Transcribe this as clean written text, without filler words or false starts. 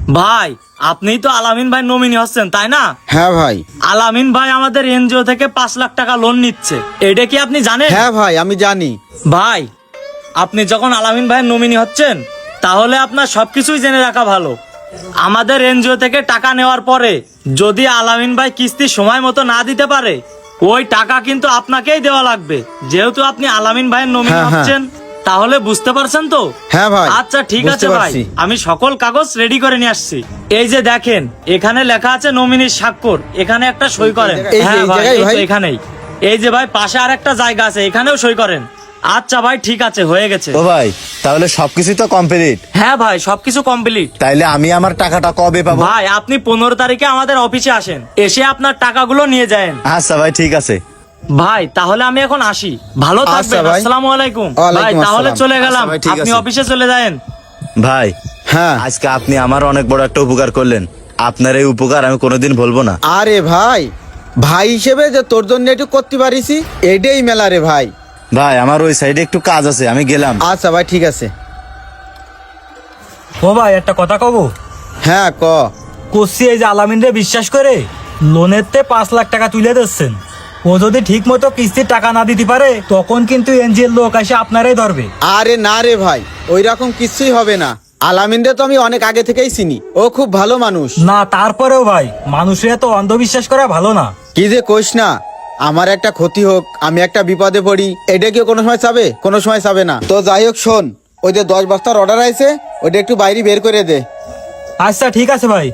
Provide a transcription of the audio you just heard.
ভাই আপনিই তো আলামিন ভাই নমিনি হচ্ছেন তাই না? হ্যাঁ ভাই। আলামিন ভাই আমাদের এনজিও থেকে 5 লাখ টাকা লোন নিচ্ছে, এটা কি আপনি জানেন? হ্যাঁ ভাই আমি জানি। ভাই আপনি যখন আলামিন ভাইয়ের নমিনি হচ্ছেন তাহলে আপনার সবকিছুই জেনে রাখা ভালো। আমাদের এনজিও থেকে টাকা নেওয়ার পরে যদি আলামিন ভাই কিস্তি সময় মতো না দিতে পারে, ওই টাকা কিন্তু আপনাকেই দেওয়া লাগবে, যেহেতু আপনি আলামিন ভাইয়ের নমিনি হ্যাঁ, হ্যাঁ। হচ্ছেন। তাহলে বুঝতে পারছেন তো? হ্যাঁ ভাই। আচ্ছা ঠিক বুঝতে আছে ভাই, পারছি। আমি সকল কাগজ রেডি করে নিয়ে আসছি। এই যে দেখেন, এখানে লেখা আছে নমিনির স্বাক্ষর, এখানে একটা সই করেন। এই যে হ্যাঁ এই ভাই, জায়গায় এই তো ভাই? এখানেই। এই যে ভাই পাশে আর একটা জায়গা আছে, এখানেও সই করেন। আচ্ছা ভাই ঠিক আছে, হয়ে গেছে। ও ভাই, তাহলে সবকিছু তো কমপ্লিট। হ্যাঁ ভাই সবকিছু কমপ্লিট। তাইলে আমি আমার টাকাটা কবে পাবো? ভাই আপনি 15 তারিখে আমাদের অফিসে আসেন, এসে আপনার টাকাগুলো নিয়ে যায়েন। আচ্ছা ভাই ঠিক আছে। ভাই তাহলে আমি এখন আসি, ভালো আচ্ছা থাকবেন। ভাই। আসসালামু আলাইকুম। ওয়ালাইকুম ভাই তাহলে আসসালাম। চলে গেলাম, আচ্ছা ভাই, ঠিক আপনি আছে। অফিসে চলে যায়েন। ভাই হ্যাঁ। আজকে আপনি আমার অনেক বড় একটা উপকার করলেন। আপনার এই উপকার আমি কোনোদিন ভুলবো না। আরে ভাই, ভাই হিসেবে যে তোর জন্য একটু করতে পারিছি এটাই মেলা রে ভাই। ভাই আমার ওই সাইডে একটু কাজ আছে, আমি গেলাম। আচ্ছা ভাই ঠিক আছে। ও ভাই একটা কথা কব, হ্যাঁ ক। করছি এই যে আলামিনরে বিশ্বাস করে লোনের তে 5 লাখ টাকা তুলে দিচ্ছেন, ও যদি ঠিক মতো কিস্তির টাকা না দিতে পারে তখন কিন্তু এনজিএর লোক এসে আপনারাই ধরবে। আরে না রে ভাই, ওই রকম কিছুই হবে না। আলামিনরে তো আমি অনেক আগে থেকেই চিনি, ও খুব ভালো মানুষ। না তারপরেও ভাই, মানুষের তো অন্ধবিশ্বাস করা ভালো না। কি যে কইস না, আমার একটা ক্ষতি হোক, আমি একটা বিপদে পড়ি, এটা কি কোনো সময় চাবে? কোনো সময় চাবে না। তো যাই হোক শোন, ওই যে 10 বস্তার অর্ডার আছে, ওইটা একটু বাইরে বের করে দে। আচ্ছা ঠিক আছে ভাই।